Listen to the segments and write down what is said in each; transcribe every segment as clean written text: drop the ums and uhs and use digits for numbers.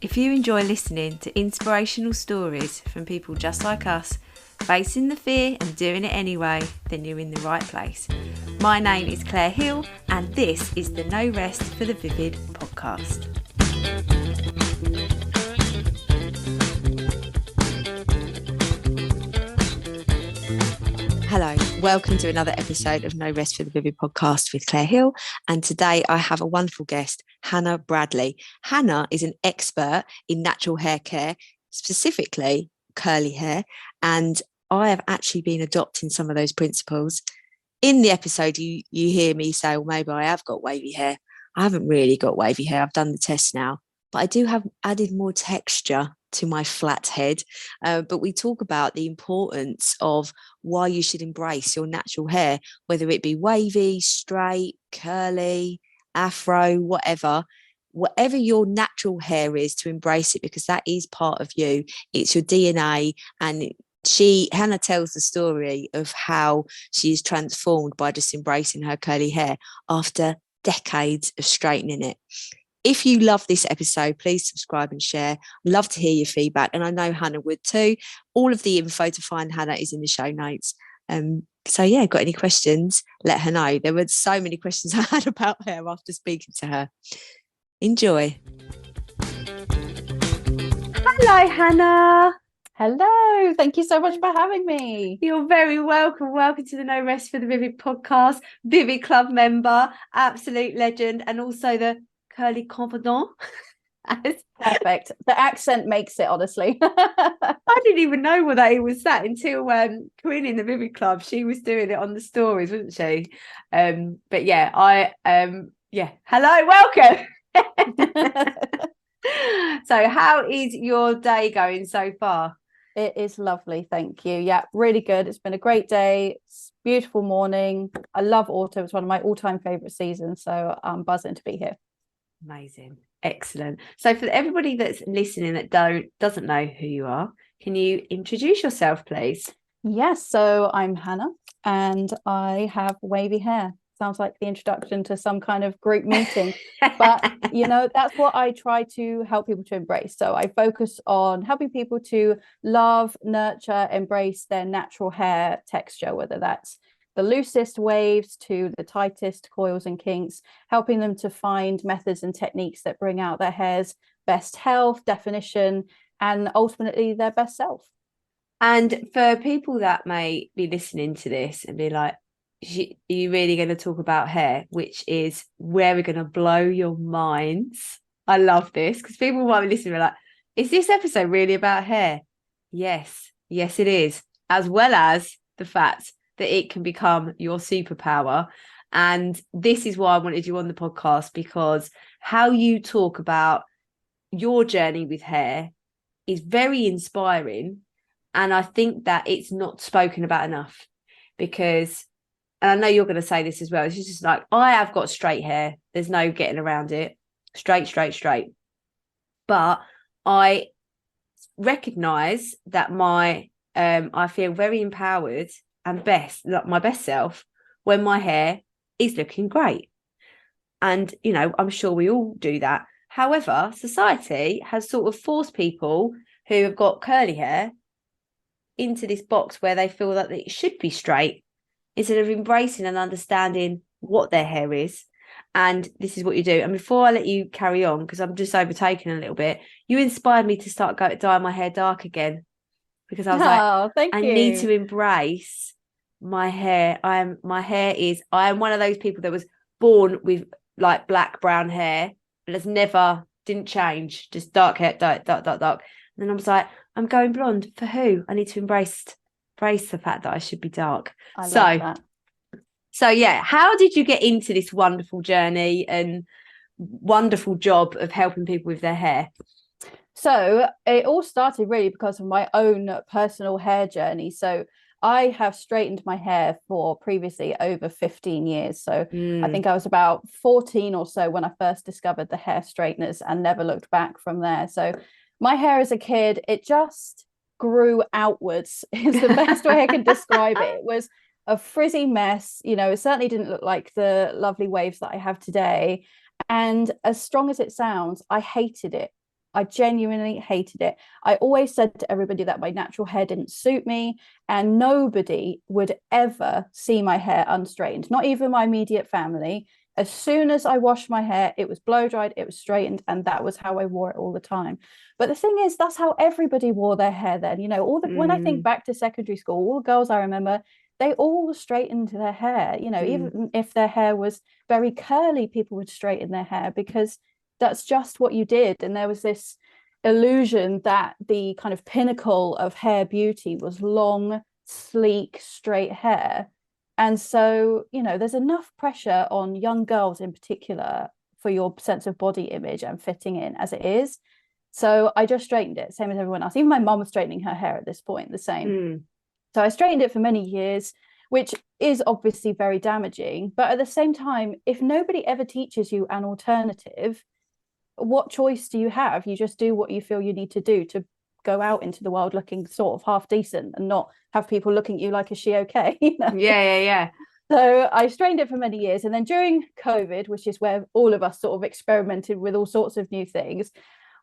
If you enjoy listening to inspirational stories from people just like us, facing the fear and doing it anyway, then you're in the right place. My name is Claire Hill, and this is the No Rest for the Vivid podcast. Hello, welcome to another episode of No Rest for the Vivid podcast with Claire Hill. And today I have a wonderful guest, Hannah Bradley. Hannah is an expert in natural hair care, specifically curly hair. And I have actually been adopting some of those principles. In the episode, you hear me say, well, maybe I have got wavy hair. I haven't really got wavy hair. I've done the test now, but I do have added more texture to my flat head. But we talk about the importance of why you should embrace your natural hair, whether it be wavy, straight, curly, afro, whatever your natural hair is, to embrace it, because that is part of you. It's your DNA. And Hannah tells the story of how she is transformed by just embracing her curly hair after decades of straightening it. If you love this episode, please subscribe and share. I'd love to hear your feedback, and I know Hannah would too. All of the info to find Hannah is in the show notes. So yeah, got any questions, let her know. There were so many questions I had about her after speaking to her. Enjoy. Hello, Hannah. Hello, thank you so much for having me. You're very welcome. Welcome to the No Rest for the Vivid podcast. Vivid Club member, absolute legend, and also the curly confidant. Perfect. The accent makes it, honestly. I didn't even know what that was that until Corinne in the Vivid Club, she was doing it on the stories, wasn't she? But yeah, hello, welcome. So how is your day going so far? It is lovely, thank you. Yeah, really good. It's been a great day. It's a beautiful morning. I love autumn. It's one of my all-time favorite seasons, so I'm buzzing to be here. Amazing. Excellent. So for everybody that's listening that doesn't know who you are, can you introduce yourself, please? Yes, so I'm Hannah and I have wavy hair. Sounds like the introduction to some kind of group meeting, but that's what I try to help people to embrace. So I focus on helping people to love, nurture, embrace their natural hair texture, whether that's the loosest waves to the tightest coils and kinks, helping them to find methods and techniques that bring out their hair's best health, definition, and ultimately their best self. And for people that may be listening to this and be like, are you really going to talk about hair, which is where we're going to blow your minds? I love this, because people might be listening and be like, is this episode really about hair? Yes it is, as well as the fact that it can become your superpower. And this is why I wanted you on the podcast, because how you talk about your journey with hair is very inspiring. And I think that it's not spoken about enough, because, and I know you're going to say this as well, it's just like, I have got straight hair. There's no getting around it. Straight. But I recognise that I feel very empowered and like my best self when my hair is looking great. And, I'm sure we all do that. However, society has sort of forced people who have got curly hair into this box where they feel that it should be straight, instead of embracing and understanding what their hair is. And this is what you do. And before I let you carry on, because I'm just overtaken a little bit, you inspired me to start dyeing my hair dark again, because I was I need to embrace my hair. I am one of those people that was born with like black, brown hair, but didn't change, just dark hair, dark. And then I was like, I'm going blonde. For who? I need to embrace the fact that I should be dark. I love that. So yeah, how did you get into this wonderful journey and wonderful job of helping people with their hair? So it all started really because of my own personal hair journey. So I have straightened my hair for previously over 15 years. So I think I was about 14 or so when I first discovered the hair straighteners and never looked back from there. So my hair as a kid, it just grew outwards is the best way I can describe it. It was a frizzy mess. It certainly didn't look like the lovely waves that I have today. And as strong as it sounds, I hated it. I genuinely hated it. I always said to everybody that my natural hair didn't suit me, and nobody would ever see my hair unstraightened, not even my immediate family. As soon as I washed my hair, it was blow dried, it was straightened, and that was how I wore it all the time. But the thing is, that's how everybody wore their hair then. When I think back to secondary school, all the girls I remember, they all straightened their hair. Even if their hair was very curly, people would straighten their hair because that's just what you did. And there was this illusion that the kind of pinnacle of hair beauty was long, sleek, straight hair. And so, there's enough pressure on young girls in particular for your sense of body image and fitting in as it is. So I just straightened it, same as everyone else. Even my mom was straightening her hair at this point, the same. So I straightened it for many years, which is obviously very damaging. But at the same time, if nobody ever teaches you an alternative, what choice do you have? You just do what you feel you need to do to go out into the world looking sort of half decent and not have people looking at you like, is she okay? Yeah. So I strained it for many years. And then during COVID, which is where all of us sort of experimented with all sorts of new things,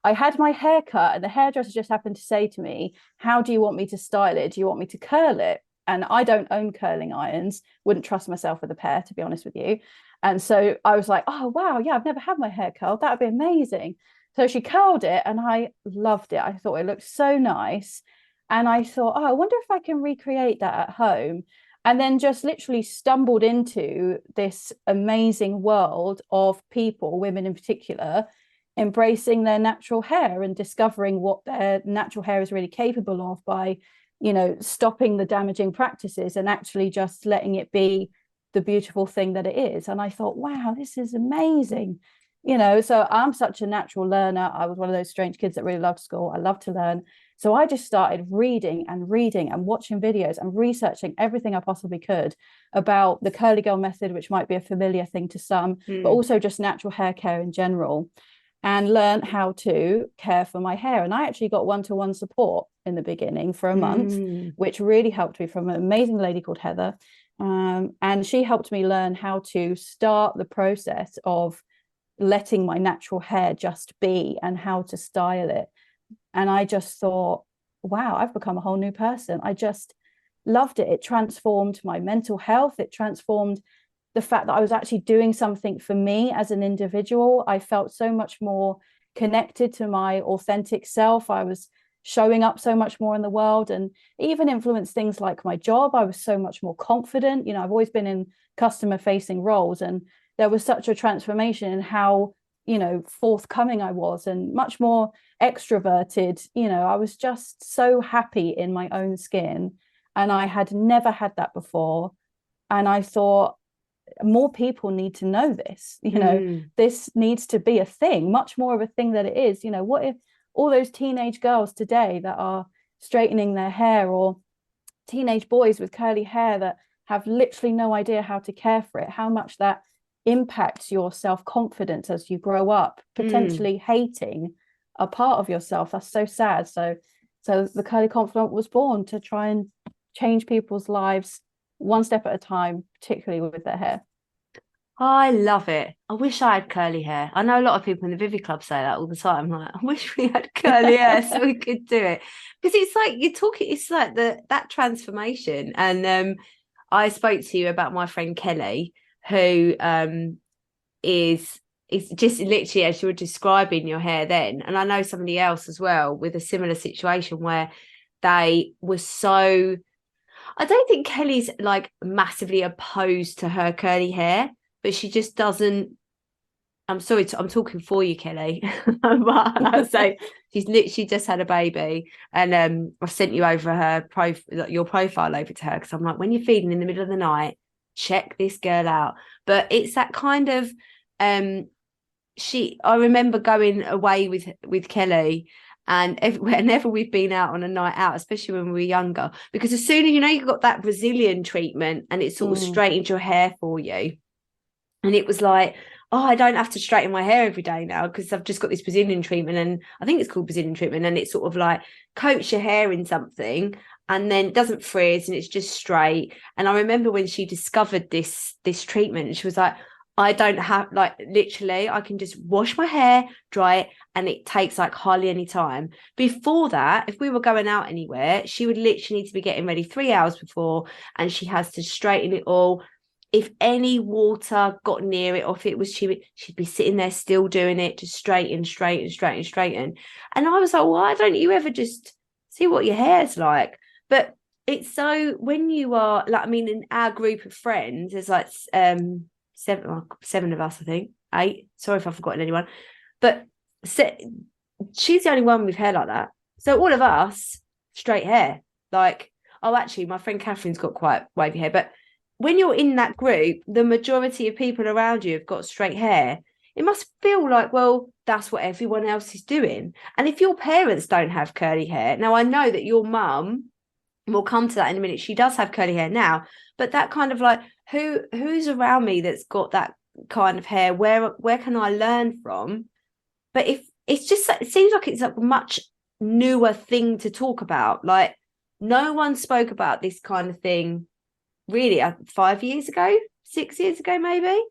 I had my hair cut, and the hairdresser just happened to say to me, how do you want me to style it? Do you want me to curl it? And I don't own curling irons, wouldn't trust myself with a pair, to be honest with you. And so I was like, oh, wow, yeah, I've never had my hair curled. That would be amazing. So she curled it and I loved it. I thought it looked so nice. And I thought, oh, I wonder if I can recreate that at home. And then just literally stumbled into this amazing world of people, women in particular, embracing their natural hair and discovering what their natural hair is really capable of by, stopping the damaging practices and actually just letting it be the beautiful thing that it is. And I thought, wow, this is amazing. So I'm such a natural learner. I was one of those strange kids that really loved school. I love to learn. So I just started reading and watching videos and researching everything I possibly could about the curly girl method, which might be a familiar thing to some, but also just natural hair care in general, and learn how to care for my hair. And I actually got one-to-one support in the beginning for a month, which really helped me, from an amazing lady called Heather. And she helped me learn how to start the process of letting my natural hair just be and how to style it. And I just thought, wow, I've become a whole new person. I just loved it. It transformed my mental health. It transformed the fact that I was actually doing something for me as an individual. I felt so much more connected to my authentic self. I was showing up so much more in the world, and even influenced things like my job. I was so much more confident. I've always been in customer facing roles, and there was such a transformation in how, forthcoming I was, and much more extroverted. I was just so happy in my own skin, and I had never had that before. And I thought, more people need to know this. This needs to be a thing, much more of a thing that it is. What if all those teenage girls today that are straightening their hair, or teenage boys with curly hair that have literally no idea how to care for it, how much that impacts your self-confidence as you grow up, potentially hating a part of yourself. That's so sad. So the Curly Confidant was born to try and change people's lives one step at a time, particularly with their hair. I love it. I wish I had curly hair. I know a lot of people in the Vivi Club say that all the time. I'm like, I wish we had curly hair so we could do it. Because it's like you're talking, it's like that transformation. And I spoke to you about my friend Kelly, who is just literally as you were describing your hair then. And I know somebody else as well with a similar situation where they were so, I don't think Kelly's like massively opposed to her curly hair, but she just doesn't. I'm sorry, I'm talking for you, Kelly. But so she's literally just had a baby, and I've sent you over your profile over to her, because I'm like, when you're feeding in the middle of the night, check this girl out. But it's that kind of I remember going away with Kelly, and whenever we've been out on a night out, especially when we were younger, because as soon as you've got that Brazilian treatment and it sort of straightened your hair for you, and it was like, oh, I don't have to straighten my hair every day now because I've just got this Brazilian treatment, and I think it's called Brazilian treatment, and it sort of like coats your hair in something and then doesn't frizz and it's just straight. And I remember when she discovered this treatment, she was like, I don't have, like, literally, I can just wash my hair, dry it, and it takes like hardly any time. Before that, if we were going out anywhere, she would literally need to be getting ready 3 hours before, and she has to straighten it all. If any water got near it, or if it was she'd be sitting there still doing it, just straighten. And I was like, why don't you ever just see what your hair's like? But it's so, when you are like, I mean, in our group of friends, there's like seven of us, I think, eight. Sorry if I've forgotten anyone, but she's the only one with hair like that. So all of us straight hair. Like, oh, actually, my friend Catherine's got quite wavy hair, but when you're in that group, the majority of people around you have got straight hair. It must feel like, well, that's what everyone else is doing. And if your parents don't have curly hair, now I know that your mum, we'll come to that in a minute, she does have curly hair now, but that kind of like, who's around me that's got that kind of hair? Where can I learn from? But if it's just, it seems like it's a much newer thing to talk about. Like, no one spoke about this kind of thing really 5 years ago, 6 years ago, maybe.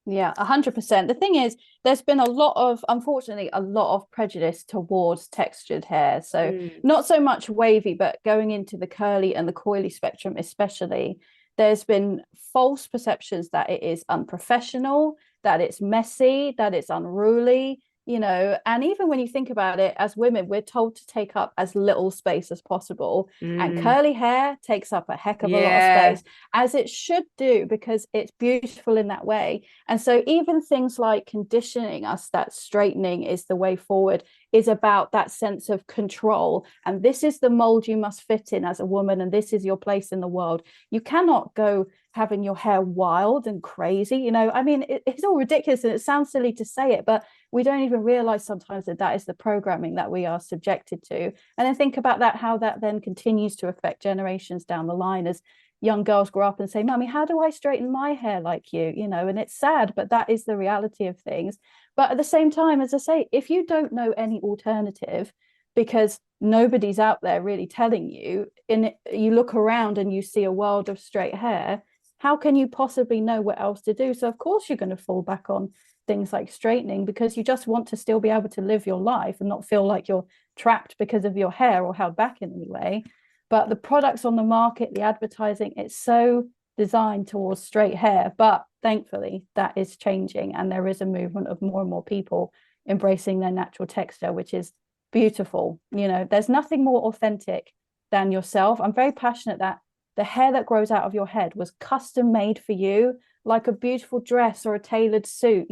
Yeah, 100%. The thing is, there's been unfortunately, a lot of prejudice towards textured hair. So not so much wavy, but going into the curly and the coily spectrum, especially, there's been false perceptions that it is unprofessional, that it's messy, that it's unruly, and even when you think about it, as women, we're told to take up as little space as possible. And curly hair takes up a heck of a lot of space, as it should do, because it's beautiful in that way. And so even things like conditioning us that straightening is the way forward is about that sense of control. And this is the mold you must fit in as a woman, and this is your place in the world. You cannot go having your hair wild and crazy. I mean, it's all ridiculous and it sounds silly to say it, but we don't even realize sometimes that is the programming that we are subjected to. And then think about that, how that then continues to affect generations down the line as young girls grow up and say, Mummy, how do I straighten my hair like you? And it's sad, but that is the reality of things. But at the same time, as I say, if you don't know any alternative, because nobody's out there really telling you, and you look around and you see a world of straight hair, how can you possibly know what else to do? So of course you're going to fall back on things like straightening, because you just want to still be able to live your life and not feel like you're trapped because of your hair or held back in any way. But the products on the market, the advertising, it's so designed towards straight hair. But thankfully that is changing, and there is a movement of more and more people embracing their natural texture, which is beautiful. There's nothing more authentic than yourself. I'm very passionate that the hair that grows out of your head was custom made for you, like a beautiful dress or a tailored suit.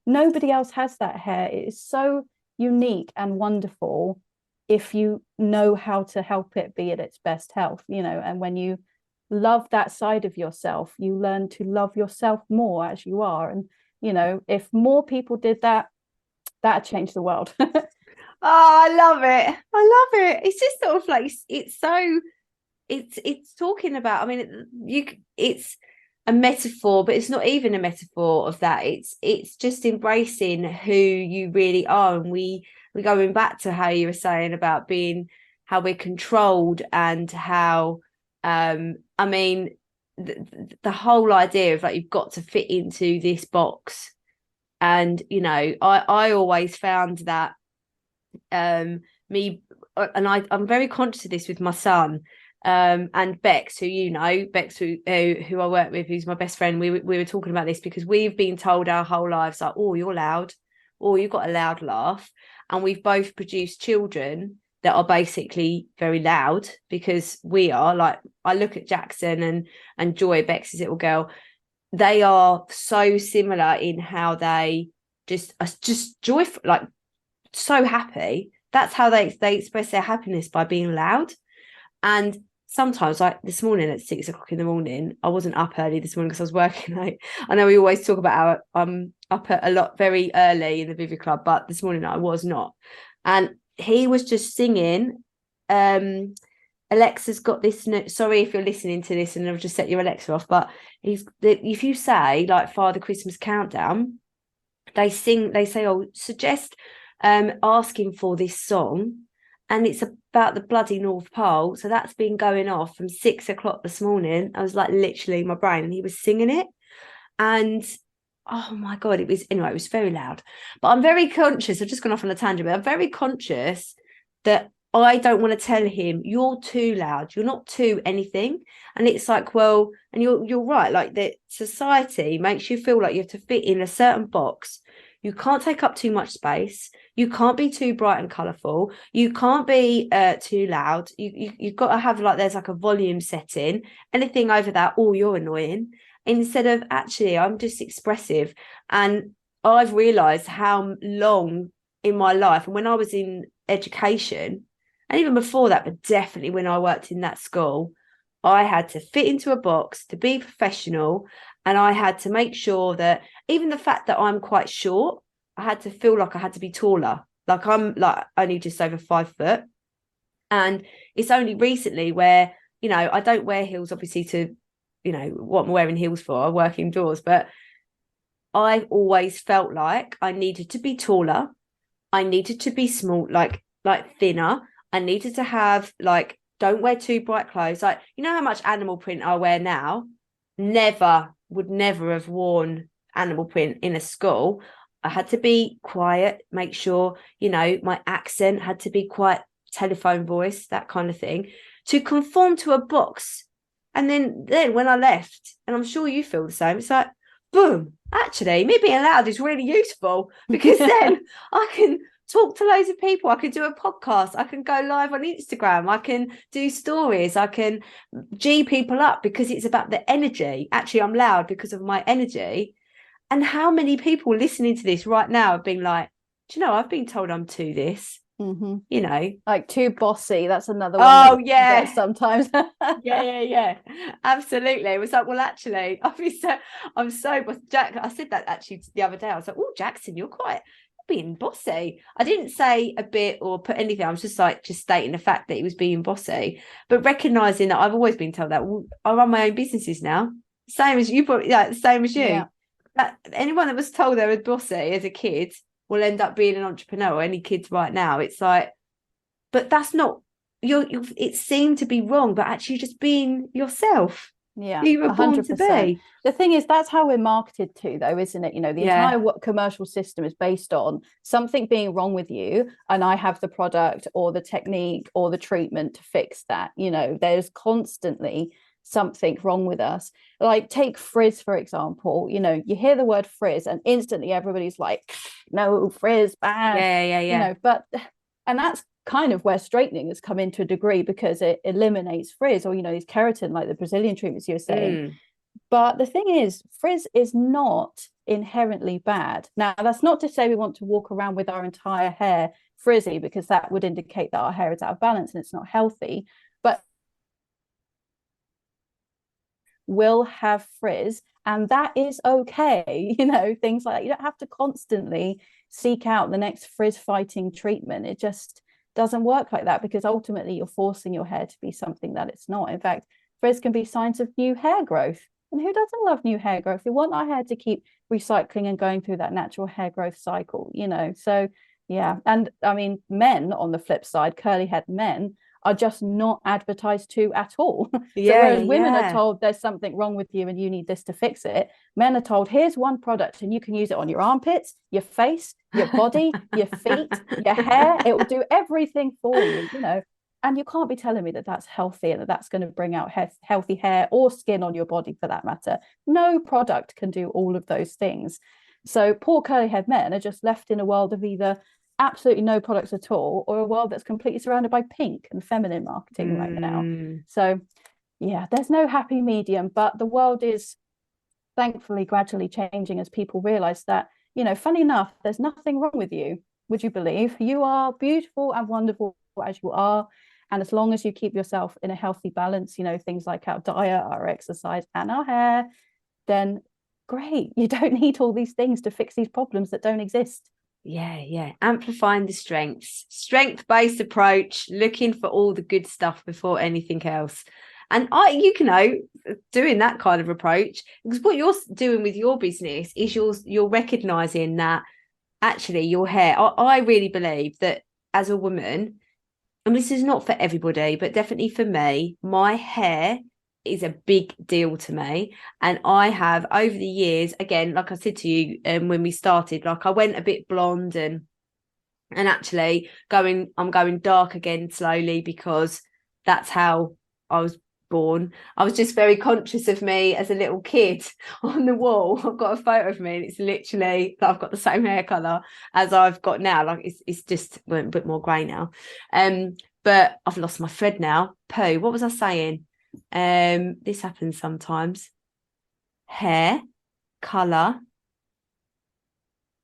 Nobody else has that hair. It is so unique and wonderful if you know how to help it be at its best health. And when you love that side of yourself, you learn to love yourself more as you are. And if more people did that, that'd change the world. Oh, I love it. It's just sort of like, it's so, it's talking about, I mean, it's a metaphor, but it's not even a metaphor of that. It's just embracing who you really are. And we're going back to how you were saying about how we're controlled, and how I mean, the whole idea of like, you've got to fit into this box. And I always found that I'm very conscious of this with my son, and Bex, who who I work with, who's my best friend. We were talking about this because we've been told our whole lives, like, oh, you're loud, or you've got a loud laugh. And we've both produced children that are basically very loud, because we are like, I look at Jackson and Joy, Bex's little girl, they are so similar in how they just are just joyful, like so happy. That's how they express their happiness, by being loud. And sometimes, like this morning at 6 o'clock in the morning, I wasn't up early this morning because I was working late. I know we always talk about how I'm up at a lot very early in the Vivid Club, but this morning I was not. And he was just singing. Alexa's got this. Sorry if you're listening to this and I've just set your Alexa off, but if you say like Father Christmas Countdown, they say, oh, suggest asking for this song, and it's about the bloody North Pole. So that's been going off from 6 o'clock this morning. I was like, literally, my brain, and he was singing it. And oh my God, it was very loud. But I'm very conscious, I've just gone off on a tangent, but I'm very conscious that I don't want to tell him, you're too loud, you're not too anything. And it's like, well, and you're right, like that society makes you feel like you have to fit in a certain box. You can't take up too much space. You can't be too bright and colourful. You can't be too loud. You've got to have, like, there's like a volume setting. Anything over that, oh, you're annoying. Instead of, actually, I'm just expressive. And I've realised how long in my life, and when I was in education, and even before that, but definitely when I worked in that school, I had to fit into a box to be professional. And I had to make sure that even the fact that I'm quite short, I had to feel like I had to be taller. Like I'm like only just over 5 foot. And it's only recently where, I don't wear heels, obviously, to, what I'm wearing heels for. I work indoors, but I've always felt like I needed to be taller. I needed to be small, like thinner. I needed to have, like, don't wear too bright clothes. Like, how much animal print I wear now? Would never have worn animal print in a school. I had to be quiet, make sure, my accent had to be quite telephone voice, that kind of thing, to conform to a box. And then when I left, and I'm sure you feel the same, it's like, boom, actually, me being loud is really useful, because then I can talk to loads of people. I can do a podcast. I can go live on Instagram. I can do stories. I can G people up, because it's about the energy. Actually, I'm loud because of my energy. And how many people listening to this right now have been like, do you know, I've been told I'm too this, like too bossy. That's another one. Oh, yeah. Sometimes. yeah. Absolutely. It was like, well, actually, I'm so Jack. I said that actually the other day. I was like, oh, Jackson, you're being bossy. I didn't say a bit or put anything. I was just stating the fact that he was being bossy, but recognizing that I've always been told that. Well, I run my own businesses now, same as you, same as you. Yeah. That anyone that was told they were bossy as a kid will end up being an entrepreneur. Or any kids right now, it's like, but that's not it seemed to be wrong, but actually just being yourself. Yeah, you were born 100%. to be. The thing is, that's how we're marketed to, though, isn't it? The entire commercial system is based on something being wrong with you, and I have the product or the technique or the treatment to fix that. There's constantly something wrong with us. Like, take frizz, for example. You hear the word frizz and instantly everybody's like, no, frizz, bad. Yeah. And that's kind of where straightening has come into a degree, because it eliminates frizz, or these keratin, like the Brazilian treatments you were saying. But the thing is, frizz is not inherently bad. Now, that's not to say we want to walk around with our entire hair frizzy, because that would indicate that our hair is out of balance and it's not healthy. But will have frizz, and that is okay. Things like that. You don't have to constantly seek out the next frizz fighting treatment. It just doesn't work like that, because ultimately you're forcing your hair to be something that it's not. In fact, frizz can be signs of new hair growth, and who doesn't love new hair growth? We want our hair to keep recycling and going through that natural hair growth cycle. So yeah. And I mean, men, on the flip side, curly haired men are just not advertised to at all. So whereas women are told there's something wrong with you and you need this to fix it, men are told, here's one product and you can use it on your armpits, your face, your body, your feet, your hair. It will do everything for you. And you can't be telling me that that's healthy and that that's going to bring out healthy hair or skin on your body, for that matter. No product can do all of those things. So poor curly haired men are just left in a world of either absolutely no products at all, or a world that's completely surrounded by pink and feminine marketing right now. So yeah, there's no happy medium, but the world is thankfully gradually changing as people realize that, funny enough, there's nothing wrong with you. Would you believe? You are beautiful and wonderful as you are. And as long as you keep yourself in a healthy balance, things like our diet, our exercise, and our hair, then great. You don't need all these things to fix these problems that don't exist. Yeah. Amplifying the strength-based approach, looking for all the good stuff before anything else. And doing that kind of approach, because what you're doing with your business is you're recognizing that actually your hair, I really believe that as a woman, and this is not for everybody, but definitely for me, my hair is a big deal to me. And I have, over the years, again, like I said to you, when we started, like I went a bit blonde, and actually I'm going dark again slowly, because that's how I was born. I was just very conscious of me as a little kid. On the wall I've got a photo of me, and it's literally like I've got the same hair color as I've got now. Like it's just a bit more grey now. But I've lost my thread now. Pooh, what was I saying? This happens sometimes. Hair color.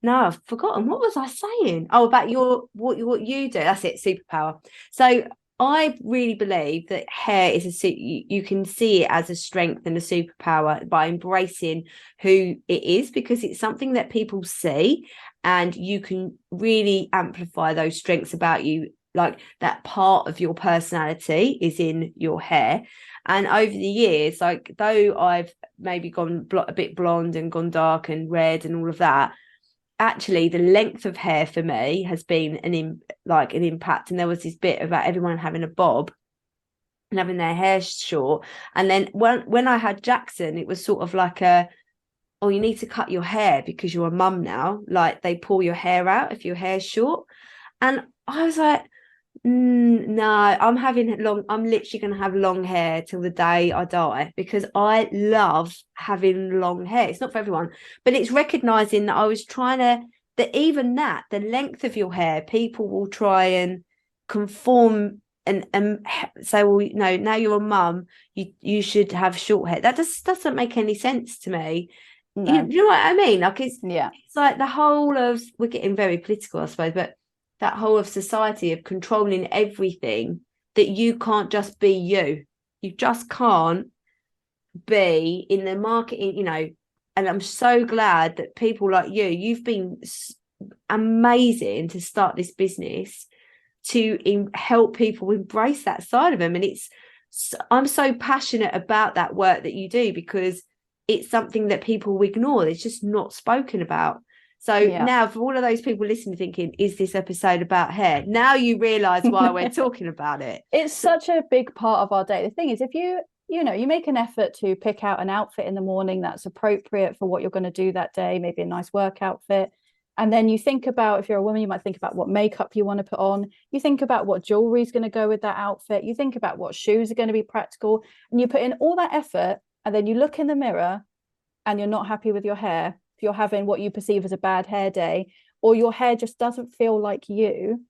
No, I've forgotten. What was I saying? Oh, about what you do. That's it, superpower. So I really believe that hair is you can see it as a strength and a superpower by embracing who it is, because it's something that people see, and you can really amplify those strengths about you. Like that part of your personality is in your hair. And over the years, like though I've maybe gone a bit blonde and gone dark and red and all of that, actually the length of hair for me has been an impact. And there was this bit about everyone having a bob and having their hair short, and then when I had Jackson, it was sort of like oh, you need to cut your hair because you're a mum now, like they pull your hair out if your hair's short. And I was like, no, I'm literally going to have long hair till the day I die, because I love having long hair. It's not for everyone, but it's recognizing that I was trying that even the length of your hair, people will try and conform and say, well, no, now you're a mum, you should have short hair. That just doesn't make any sense to me. No. You know what I mean? Like it's like the whole of, we're getting very political, I suppose, but that whole of society of controlling everything, that you can't just be you just can't be in the marketing, and I'm so glad that people like you've been amazing to start this business to help people embrace that side of them. And I'm so passionate about that work that you do, because it's something that people ignore. It's just not spoken about. So now for all of those people listening thinking, is this episode about hair? Now you realise why we're talking about it. It's such a big part of our day. The thing is, if you make an effort to pick out an outfit in the morning that's appropriate for what you're going to do that day, maybe a nice work outfit. And then you think about, if you're a woman, you might think about what makeup you want to put on. You think about what jewelry is going to go with that outfit. You think about what shoes are going to be practical. And you put in all that effort, and then you look in the mirror and you're not happy with your hair. If you're having what you perceive as a bad hair day, or your hair just doesn't feel like you,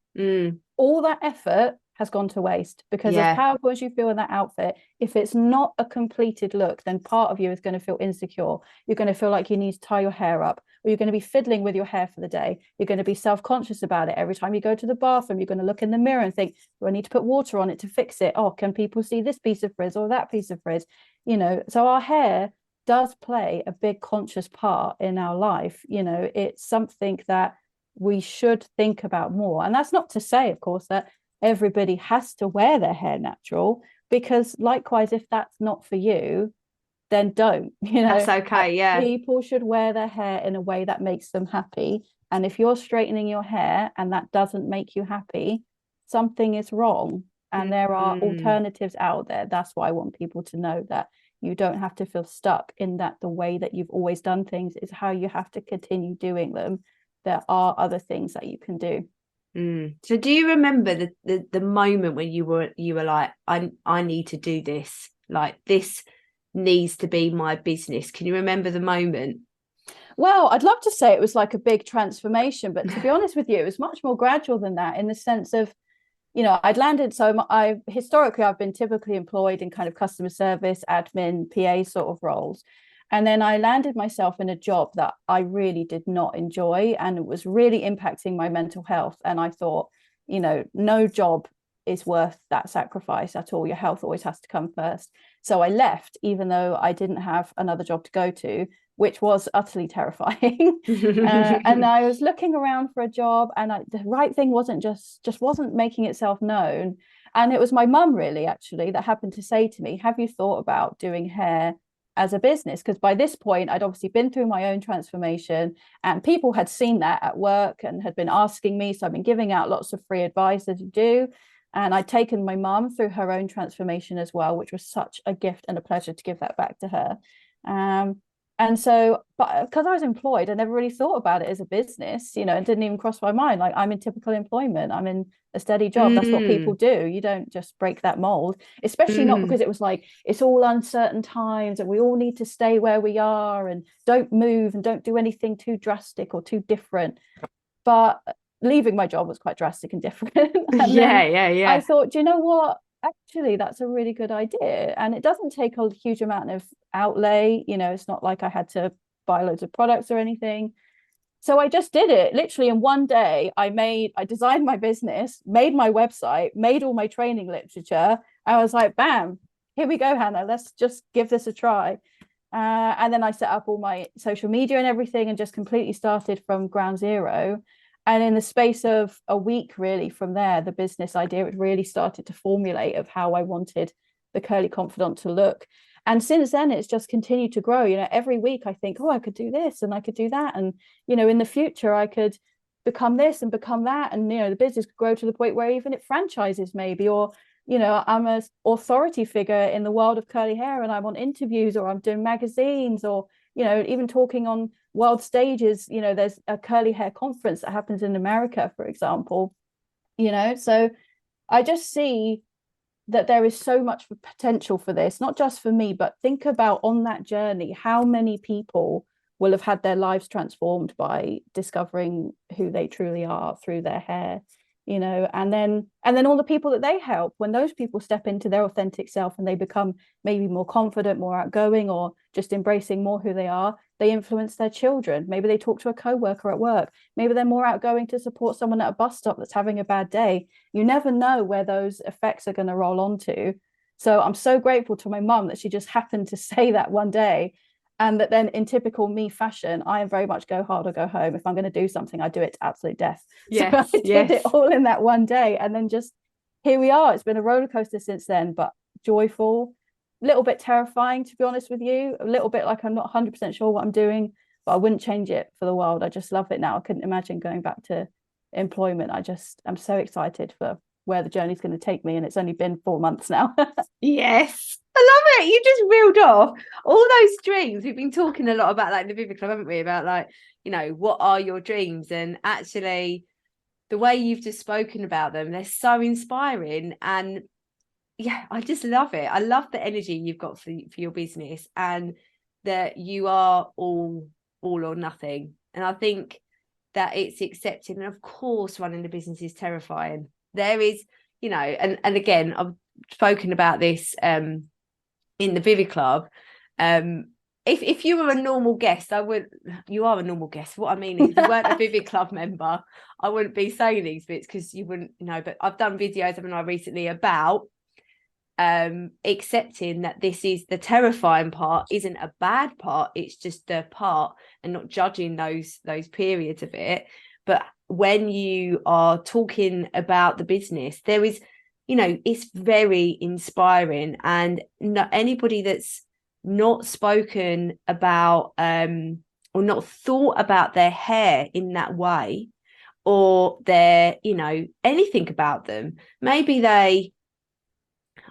all that effort has gone to waste. Because as powerful as you feel in that outfit, if it's not a completed look, then part of you is going to feel insecure. You're going to feel like you need to tie your hair up, or you're going to be fiddling with your hair for the day. You're going to be self-conscious about it. Every time you go to the bathroom, you're going to look in the mirror and think, do I need to put water on it to fix it? Oh, can people see this piece of frizz or that piece of frizz? So our hair does play a big conscious part in our life. It's something that we should think about more. And that's not to say, of course, that everybody has to wear their hair natural, because likewise, if that's not for you, then don't. That's okay. People should wear their hair in a way that makes them happy. And if you're straightening your hair and that doesn't make you happy, something is wrong. And there are alternatives out there. That's why I want people to know that you don't have to feel stuck in that the way that you've always done things is how you have to continue doing them. There are other things that you can do. So do you remember the moment when you were like, I need to do this, like this needs to be my business? Can you remember the moment? Well, I'd love to say it was like a big transformation, but to be honest with you, it was much more gradual than that, in the sense of, I'd landed. So historically, I've been typically employed in kind of customer service, admin, PA sort of roles. And then I landed myself in a job that I really did not enjoy, and it was really impacting my mental health. And I thought, no job is worth that sacrifice at all. Your health always has to come first. So I left, even though I didn't have another job to go to, which was utterly terrifying. And I was looking around for a job, and the right thing wasn't wasn't making itself known. And it was my mum, really, actually, that happened to say to me, have you thought about doing hair as a business? Because by this point, I'd obviously been through my own transformation, and people had seen that at work and had been asking me. So I've been giving out lots of free advice, as you do. And I'd taken my mum through her own transformation as well, which was such a gift and a pleasure to give that back to her. And so, but because I was employed, I never really thought about it as a business, you know, it didn't even cross my mind. Like, I'm in typical employment, I'm in a steady job. That's what people do. You don't just break that mold, especially not because it was like, it's all uncertain times and we all need to stay where we are and don't move and don't do anything too drastic or too different. But leaving my job was quite drastic and different. And then I thought, do you know what? Actually, that's a really good idea. And it doesn't take a huge amount of outlay. You know, it's not like I had to buy loads of products or anything. So I just did it literally in one day. I designed my business, made my website, made all my training literature. I was like, bam, here we go, Hannah, let's just give this a try. And then I set up all my social media and everything and just completely started from ground zero. And in the space of a week, really, from there, the business idea, it really started to formulate of how I wanted the Curly Confidant to look. And since then, it's just continued to grow. You know, every week I think, oh, I could do this and I could do that. And, you know, in the future, I could become this and become that. And, you know, the business could grow to the point where even it franchises maybe, or, you know, I'm an authority figure in the world of curly hair and I'm on interviews or I'm doing magazines or, you know, even talking on world stages. You know, there's a curly hair conference that happens in America, for example, you know. So I just see that there is so much potential for this, not just for me, but think about on that journey, how many people will have had their lives transformed by discovering who they truly are through their hair, you know. And then all the people that they help, when those people step into their authentic self and they become maybe more confident, more outgoing, or just embracing more who they are, they influence their children. Maybe they talk to a co-worker at work, maybe they're more outgoing to support someone at a bus stop that's having a bad day. You never know where those effects are going to roll onto. So I'm so grateful to my mum that she just happened to say that one day. And that then in typical me fashion, I am very much go hard or go home. If I'm going to do something, I do it to absolute death. So I did it all in that one day. And then just here we are. It's been a roller coaster since then, but joyful, a little bit terrifying, to be honest with you, a little bit like I'm not 100% sure what I'm doing, but I wouldn't change it for the world. I just love it now. I couldn't imagine going back to employment. I'm so excited for where the journey's going to take me. And it's only been 4 months now. Yes. I love it. You just reeled off all those dreams. We've been talking a lot about like the Vivid Club, haven't we? About like, you know, what are your dreams? And actually the way you've just spoken about them, they're so inspiring. And yeah, I just love it. I love the energy you've got for your business and that you are all or nothing. And I think that it's accepted. And of course, running the business is terrifying. There is, you know, and again, I've spoken about this in the Vivid Club. If you were a normal guest, you are a normal guest. What I mean is, if you weren't a Vivid Club member, I wouldn't be saying these bits because you wouldn't, you know. But I've done videos, haven't I, recently about accepting that this is the terrifying part, isn't a bad part. It's just the part, and not judging those periods of it. But when you are talking about the business, there is, you know, it's very inspiring. And not anybody that's not spoken about or not thought about their hair in that way, or their, you know, anything about them, maybe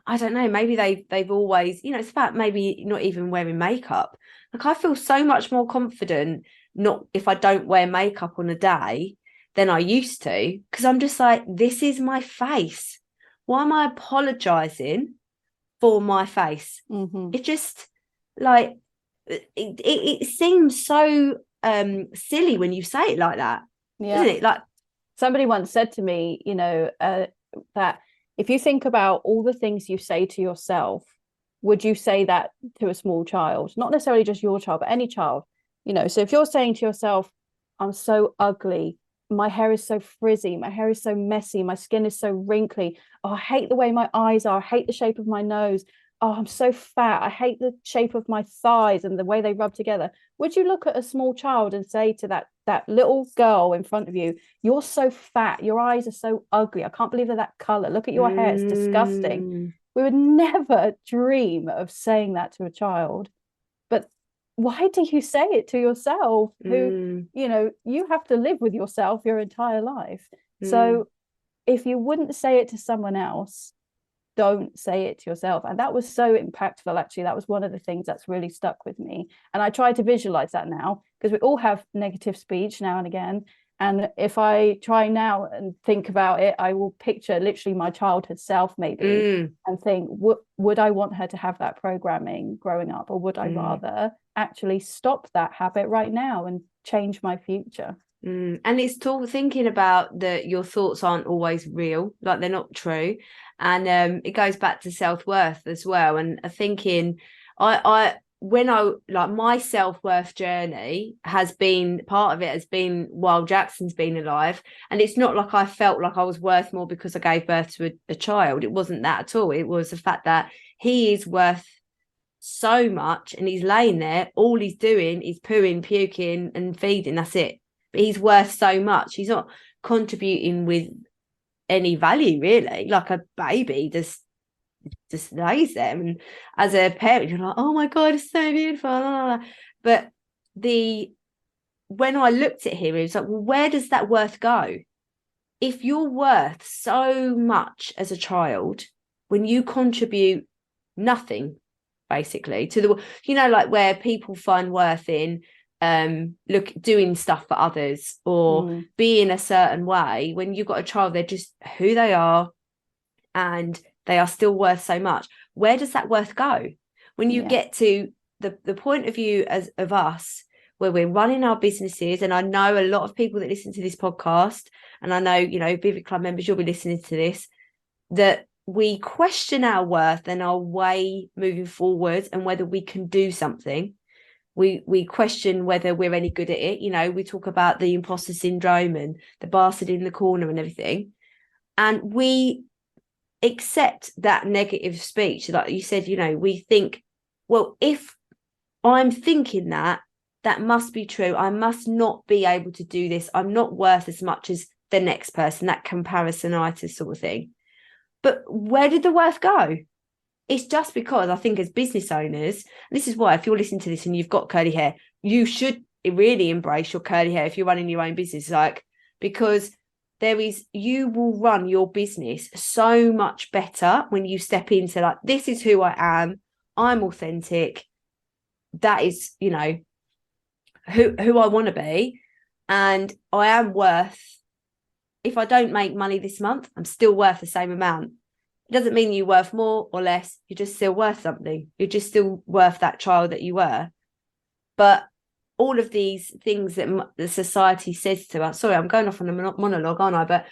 I don't know, maybe they've always, you know, it's about maybe not even wearing makeup. Like, I feel so much more confident not if I don't wear makeup on a day than I used to, because I'm just like, this is my face. Why am I apologizing for my face? It just like it seems so silly when you say it like that, doesn't it? Like, somebody once said to me, you know, that if you think about all the things you say to yourself, would you say that to a small child? Not necessarily just your child, but any child, you know. So if you're saying to yourself, I'm so ugly, my hair is so frizzy, my hair is so messy, my skin is so wrinkly, oh, I hate the way my eyes are, I hate the shape of my nose, oh, I'm so fat, I hate the shape of my thighs and the way they rub together. Would you look at a small child and say to that little girl in front of you, you're so fat, your eyes are so ugly, I can't believe they're that color, look at your hair, it's disgusting? We would never dream of saying that to a child. But why do you say it to yourself, who, you know, you have to live with yourself your entire life? So if you wouldn't say it to someone else, don't say it to yourself. And that was so impactful. Actually, that was one of the things that's really stuck with me. And I try to visualize that now, because we all have negative speech now and again. And if I try now and think about it, I will picture literally my childhood self maybe and think, would I want her to have that programming growing up, or would I rather actually stop that habit right now and change my future? And it's thinking about that your thoughts aren't always real, like they're not true. And it goes back to self-worth as well. And thinking, when I like my self-worth journey has been, part of it has been while Jackson's been alive. And it's not like I felt like I was worth more because I gave birth to a child. It wasn't that at all. It was the fact that he is worth so much, and he's laying there, all he's doing is pooing, puking and feeding. That's it. But he's worth so much. He's not contributing with any value, really. Like a baby just lays there, and as a parent you're like, oh my god, it's so beautiful. But when I looked at him, it was like, well, where does that worth go? If you're worth so much as a child, when you contribute nothing basically to the, like where people find worth in doing stuff for others or being a certain way, when you've got a child, they're just who they are and they are still worth so much. Where does that worth go? When you get to the point of view of us, where we're running our businesses, and I know a lot of people that listen to this podcast, and I know, Vivid Club members, you'll be listening to this, that we question our worth and our way moving forward and whether we can do something. We question whether we're any good at it. We talk about the imposter syndrome and the bastard in the corner and everything. And we accept that negative speech. Like you said, we think, well, if I'm thinking that must be true. I must not be able to do this. I'm not worth as much as the next person, that comparisonitis sort of thing. But where did the worth go? It's just because I think as business owners, this is why if you're listening to this and you've got curly hair, you should really embrace your curly hair if you're running your own business, because you will run your business so much better when you step into this is who I am. I'm authentic. That is, who I want to be. And I am worth, if I don't make money this month, I'm still worth the same amount. It doesn't mean you're worth more or less. You're just still worth something. You're just still worth that child that you were. But all of these things that the society says to us, sorry, I'm going off on a monologue, aren't I? But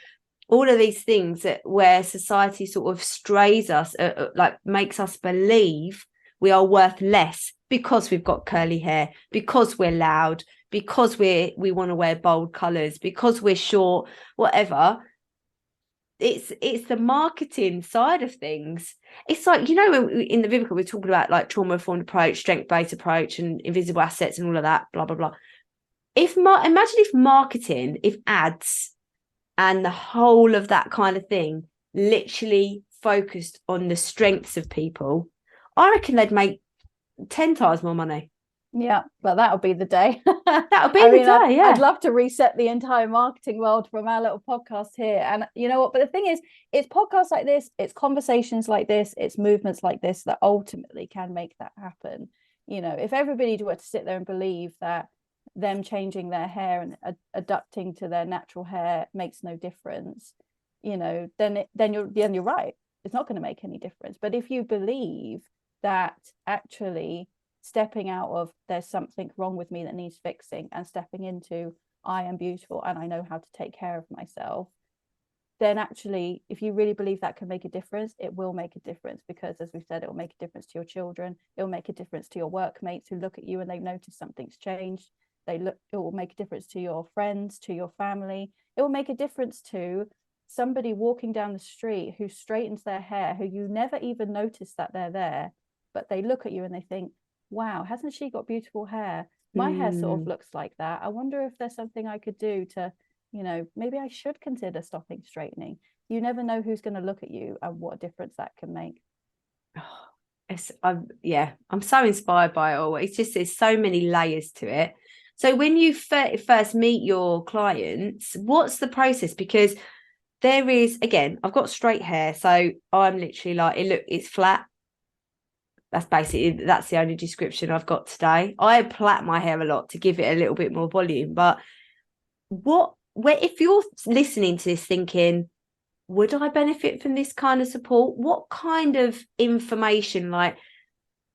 all of these things where society sort of strays us, makes us believe we are worth less because we've got curly hair, because we're loud, because we want to wear bold colours, because we're short, whatever. It's the marketing side of things. It's like, in the Vivica, we're talking about trauma informed approach, strength-based approach, and invisible assets and all of that, blah, blah, blah. Imagine if marketing, if ads and the whole of that kind of thing literally focused on the strengths of people, I reckon they'd make 10 times more money. Yeah, but that'll be the day. That'll be the day. I'd love to reset the entire marketing world from our little podcast here. And you know what? But the thing is, it's podcasts like this, it's conversations like this, it's movements like this that ultimately can make that happen. If everybody were to sit there and believe that them changing their hair and adapting to their natural hair makes no difference, then you're right. It's not going to make any difference. But if you believe that actually stepping out of there's something wrong with me that needs fixing and stepping into I am beautiful and I know how to take care of myself, then actually, if you really believe that can make a difference, it will make a difference, because as we've said, it will make a difference to your children. It will make a difference to your workmates who look at you and they've noticed something's changed. It will make a difference to your friends, to your family. It will make a difference to somebody walking down the street who straightens their hair, who you never even notice that they're there, but they look at you and they think, wow, hasn't she got beautiful hair? My hair sort of looks like that. I wonder if there's something I could do to, maybe I should consider stopping straightening. You never know who's going to look at you and what a difference that can make. I'm so inspired by it all. It's just, there's so many layers to it. So when you first meet your clients, what's the process? Because there is, again, I've got straight hair, so I'm literally like, it's flat. That's the only description I've got today. I plait my hair a lot to give it a little bit more volume. But if you're listening to this thinking, would I benefit from this kind of support? What kind of information, like,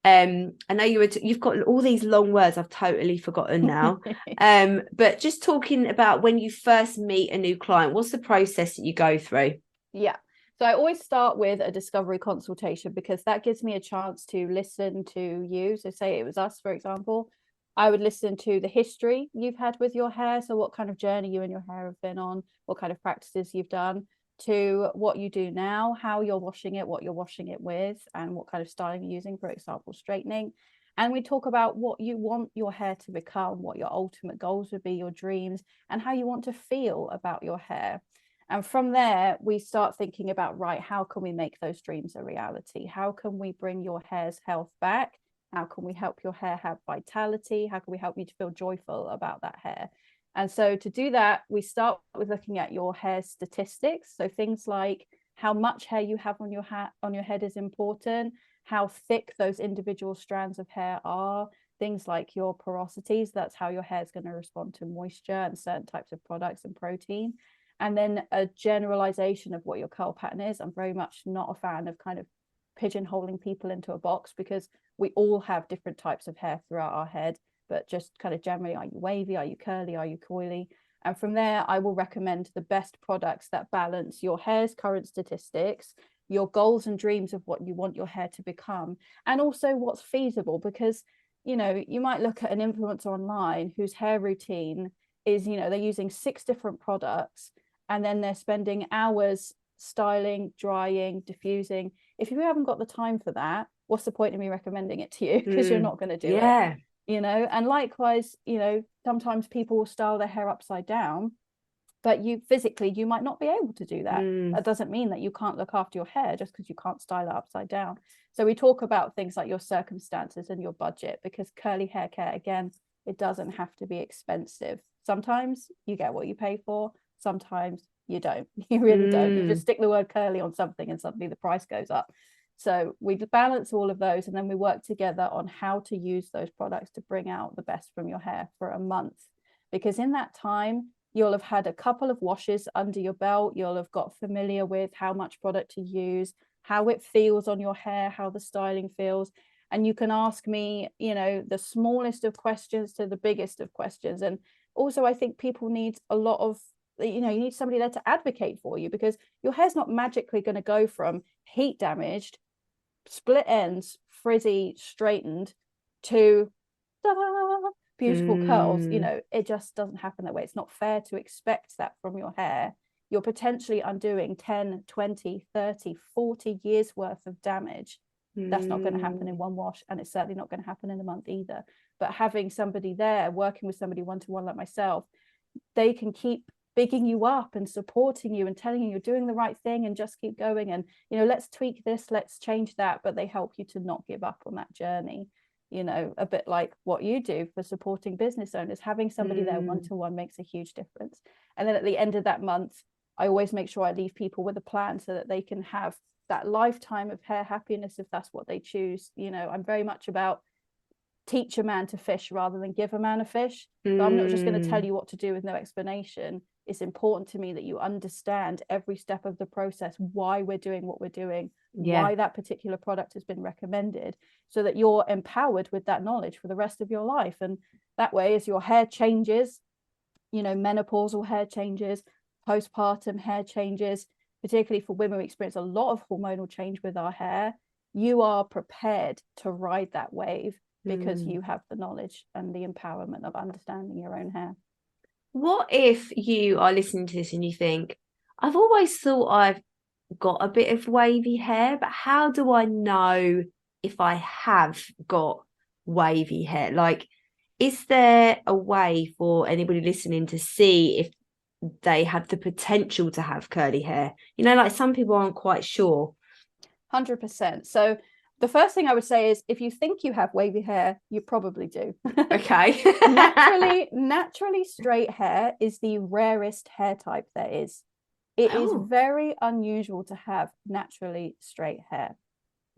I know you've got all these long words I've totally forgotten now. But just talking about when you first meet a new client, what's the process that you go through? Yeah. So I always start with a discovery consultation, because that gives me a chance to listen to you. So say it was us, for example, I would listen to the history you've had with your hair. So what kind of journey you and your hair have been on, what kind of practices you've done, to what you do now, how you're washing it, what you're washing it with, and what kind of styling you're using, for example, straightening. And we talk about what you want your hair to become, what your ultimate goals would be, your dreams, and how you want to feel about your hair. And from there, we start thinking about, right, how can we make those dreams a reality? How can we bring your hair's health back? How can we help your hair have vitality? How can we help you to feel joyful about that hair? And so to do that, we start with looking at your hair statistics. So things like how much hair you have on your head is important, how thick those individual strands of hair are, things like your porosities, that's how your hair is going to respond to moisture and certain types of products and protein. And then a generalization of what your curl pattern is. I'm very much not a fan of kind of pigeonholing people into a box, because we all have different types of hair throughout our head. But just kind of generally, are you wavy, are you curly, are you coily? And from there, I will recommend the best products that balance your hair's current statistics, your goals and dreams of what you want your hair to become, and also what's feasible. Because, you know, you might look at an influencer online whose hair routine is, you know, they're using 6 different products, and then they're spending hours styling, drying, diffusing. If you haven't got the time for that, what's the point of me recommending it to you? Because you're not going to do it. You know, and likewise, you know, sometimes people will style their hair upside down, but you might not be able to do that. That doesn't mean that you can't look after your hair just because you can't style it upside down. So we talk about things like your circumstances and your budget, because curly hair care, again, it doesn't have to be expensive. Sometimes you get what you pay for, sometimes you don't. You really don't. You just stick the word curly on something and suddenly the price goes up. So we balance all of those, and then we work together on how to use those products to bring out the best from your hair for a month. Because in that time, you'll have had a couple of washes under your belt. You'll have got familiar with how much product to use, how it feels on your hair, how the styling feels. And you can ask me, you know, the smallest of questions to the biggest of questions. And also, I think people need a lot of, you know, you need somebody there to advocate for you, because your hair's not magically going to go from heat damaged, split ends, frizzy, straightened, to beautiful curls. You know, it just doesn't happen that way. It's not fair to expect that from your hair. You're potentially undoing 10, 20, 30, 40 years worth of damage. That's not going to happen in one wash, and it's certainly not going to happen in a month either. But having somebody there, working with somebody one-to-one like myself, they can keep bigging you up and supporting you and telling you you're doing the right thing and just keep going, and, you know, let's tweak this, let's change that. But they help you to not give up on that journey, you know, a bit like what you do for supporting business owners. Having somebody there one-to-one makes a huge difference. And then at the end of that month, I always make sure I leave people with a plan so that they can have that lifetime of hair happiness if that's what they choose. You know, I'm very much about teach a man to fish rather than give a man a fish. So I'm not just going to tell you what to do with no explanation. It's important to me that you understand every step of the process, why we're doing what we're doing, why that particular product has been recommended, so that you're empowered with that knowledge for the rest of your life. And that way, as your hair changes, you know, menopausal hair changes, postpartum hair changes, particularly for women, we experience a lot of hormonal change with our hair. You are prepared to ride that wave because you have the knowledge and the empowerment of understanding your own hair. What if you are listening to this and you think, I've always thought I've got a bit of wavy hair, but how do I know if I have got wavy hair? Like, is there a way for anybody listening to see if they have the potential to have curly hair? You know, like some people aren't quite sure. 100%. So the first thing I would say is, if you think you have wavy hair, you probably do. Okay. naturally straight hair is the rarest hair type there is. It is Oh, very unusual to have naturally straight hair.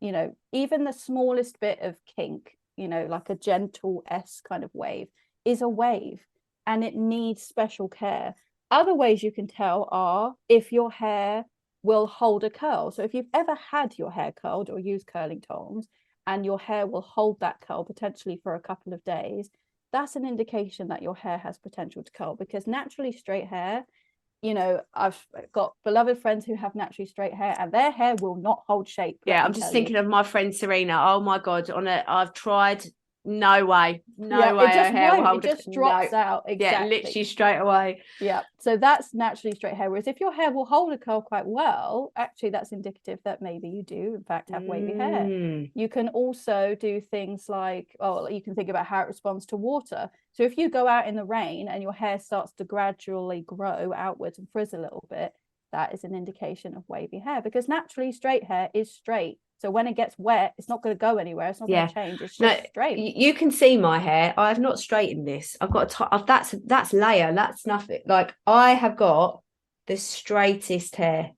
You know, even the smallest bit of kink, you know, like a gentle S kind of wave, is a wave, and it needs special care. Other ways you can tell are if your hair will hold a curl. So if you've ever had your hair curled or used curling tongs and your hair will hold that curl potentially for a couple of days, that's an indication that your hair has potential to curl, because naturally straight hair, you know, I've got beloved friends who have naturally straight hair and their hair will not hold shape, let yeah. me I'm just tell you. thinking of my friend Serena. Oh my God. I've tried. No way. Yeah, No it way her just hair will won't, it hold a, just no. drops out. Yeah, Exactly. literally straight away. Yeah, so that's naturally straight hair. Whereas if your hair will hold a curl quite well, actually that's indicative that maybe you do in fact have wavy hair. Mm. You can also do things like, oh, you can think about how it responds to water. So if you go out in the rain and your hair starts to gradually grow outwards and frizz a little bit, that is an indication of wavy hair, because naturally straight hair is straight. So when it gets wet, it's not going to go anywhere. It's not going Yeah. to change. It's No, just straight. you can see my hair. I have not straightened this. I've got that's layer. That's nothing. Like I have got the straightest hair.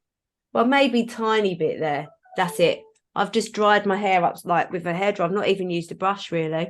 Well, maybe tiny bit there. That's it. I've just dried my hair up like with a hairdryer. I've not even used a brush really.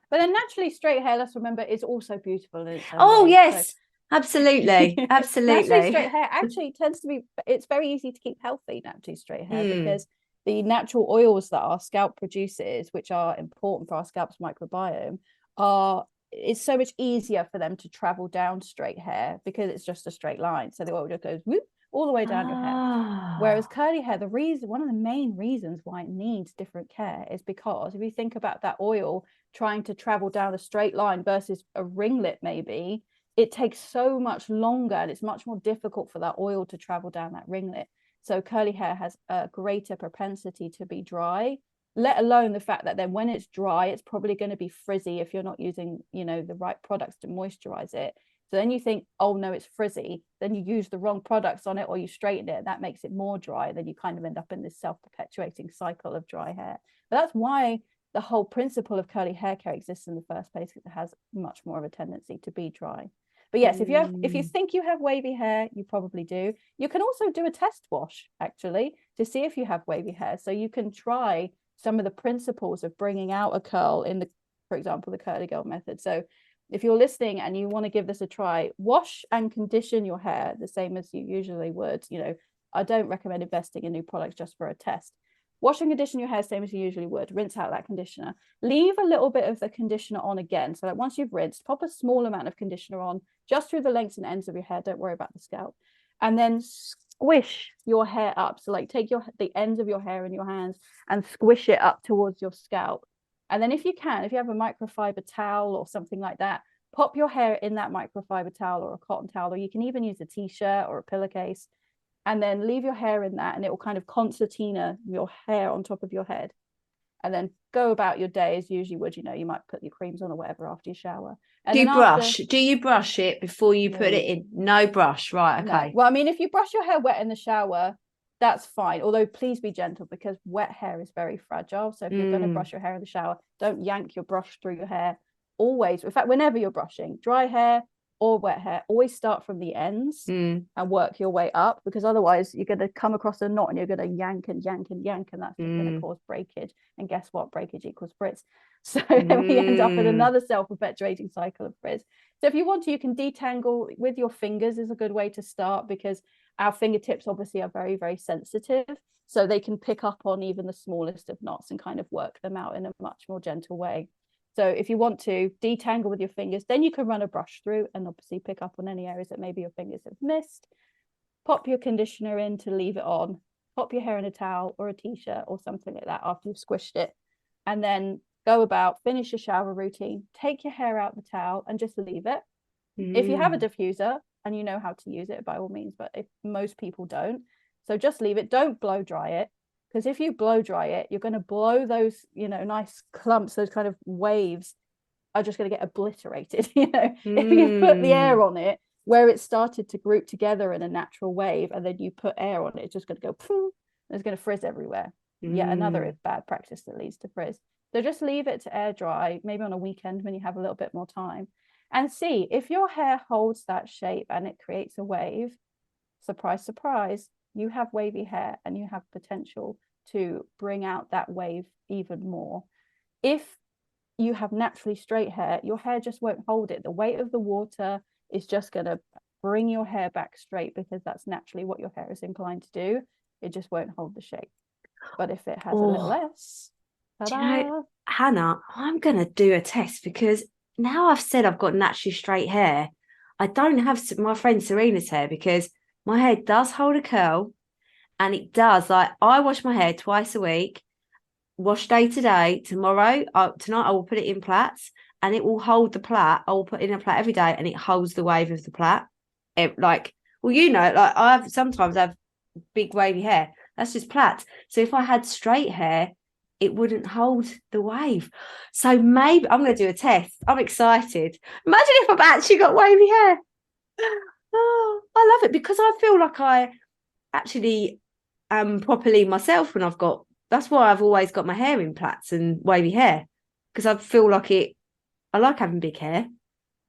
But then naturally straight hair, let's remember, is also beautiful in its own Oh way. So yes, absolutely, naturally absolutely. straight hair actually tends to be, it's very easy to keep healthy naturally straight hair, Mm, because the natural oils that our scalp produces, which are important for our scalp's microbiome, are, it's so much easier for them to travel down straight hair because it's just a straight line. So the oil just goes whoop, all the way down your hair. Whereas ah, curly hair, the reason, one of the main reasons why it needs different care is because if you think about that oil trying to travel down a straight line versus a ringlet, maybe it takes so much longer and it's much more difficult for that oil to travel down that ringlet. So curly hair has a greater propensity to be dry, let alone the fact that then when it's dry, it's probably going to be frizzy if you're not using, you know, the right products to moisturize it. So then you think, oh no, it's frizzy. Then you use the wrong products on it or you straighten it. That makes it more dry. Then you kind of end up in this self-perpetuating cycle of dry hair. But that's why the whole principle of curly hair care exists in the first place, because it has much more of a tendency to be dry. But yes, if you mm, think you have wavy hair, you probably do. You can also do a test wash actually to see if you have wavy hair. So you can try some of the principles of bringing out a curl in the, for example, the curly girl method. So if you're listening and you want to give this a try, wash and condition your hair the same as you usually would. You know, I don't recommend investing in new products just for a test. Wash and condition your hair same as you usually would. Rinse out that conditioner. Leave a little bit of the conditioner on again. So that once you've rinsed, pop a small amount of conditioner on just through the lengths and ends of your hair. Don't worry about the scalp. And then squish your hair up. So like take the ends of your hair in your hands and squish it up towards your scalp. And then if you can, if you have a microfiber towel or something like that, pop your hair in that microfiber towel or a cotton towel, or you can even use a t-shirt or a pillowcase, and then leave your hair in that and it will kind of concertina your hair on top of your head. And then go about your day as you usually would. You know, you might put your creams on or whatever after you shower. And do then you after, brush? Do you brush it before you put it no, in? No brush, right? no. Okay. Well, I mean, if you brush your hair wet in the shower, that's fine. Although please be gentle because wet hair is very fragile. So if you're going to Mm, brush your hair in the shower, don't yank your brush through your hair. Always, in fact, whenever you're brushing, dry hair or wet hair, always start from the ends mm, and work your way up, because otherwise you're going to come across a knot and you're going to yank and yank and yank, and that's just going to mm, cause breakage. And guess what? Breakage equals frizz. So then we end up in mm, another self-perpetuating cycle of frizz. So if you want to, you can detangle with your fingers is a good way to start, because our fingertips obviously are very, very sensitive. So they can pick up on even the smallest of knots and kind of work them out in a much more gentle way. So if you want to detangle with your fingers, then you can run a brush through and obviously pick up on any areas that maybe your fingers have missed. Pop your conditioner in to leave it on. Pop your hair in a towel or a t-shirt or something like that after you've squished it. And then go about, finish your shower routine, take your hair out the towel and just leave it. If you have a mm, diffuser and you know how to use it, by all means, but if most people don't, so just leave it. Don't blow dry it, because if you blow dry it, you're going to blow those, you know, nice clumps, those kind of waves are just going to get obliterated. You know, if you put the air mm, on it where it started to group together in a natural wave and then you put air on it, it's just going to go poof, and it's going to frizz everywhere. Yet another mm. bad practice that leads to frizz. So just leave it to air dry, maybe on a weekend when you have a little bit more time, and see if your hair holds that shape and it creates a wave. surprise, surprise, you have wavy hair and you have potential to bring out that wave even more. If you have naturally straight hair, your hair just won't hold it. The weight of the water is just going to bring your hair back straight, because that's naturally what your hair is inclined to do. It just won't hold the shape. But if it has a little Oh, less, do you know, ta-da. Hannah, I'm going to do a test because now I've said I've got naturally straight hair. I don't have my friend Serena's hair because my hair does hold a curl and it does. Like, I wash my hair twice a week, wash day to day. Tonight, I will put it in plaits and it will hold the plait. I will put in a plait every day and it holds the wave of the plait. Like, well, like sometimes I have big wavy hair. That's just plaits. So if I had straight hair, it wouldn't hold the wave. So maybe I'm going to do a test. I'm excited. Imagine if I've actually got wavy hair. Oh, I love it because I feel like I actually am properly myself when I've got. That's why I've always got my hair in plaits and wavy hair, because I feel like it. I like having big hair,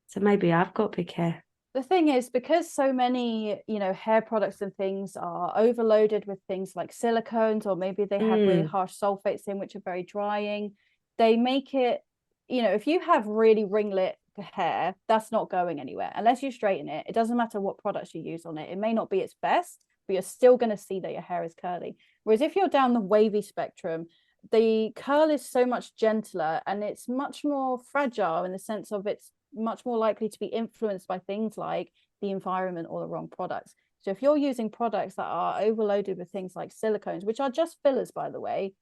so maybe I've got big hair. The thing is, because so many, hair products and things are overloaded with things like silicones, or maybe they have really harsh sulfates in, which are very drying, they make it, if you have really ringlet hair, that's not going anywhere unless you straighten it. It doesn't matter what products you use on it. It may not be its best, but you're still going to see that your hair is curly. Whereas if you're down the wavy spectrum, the curl is so much gentler and it's much more fragile, in the sense of it's much more likely to be influenced by things like the environment or the wrong products. So if you're using products that are overloaded with things like silicones, which are just fillers, by the way,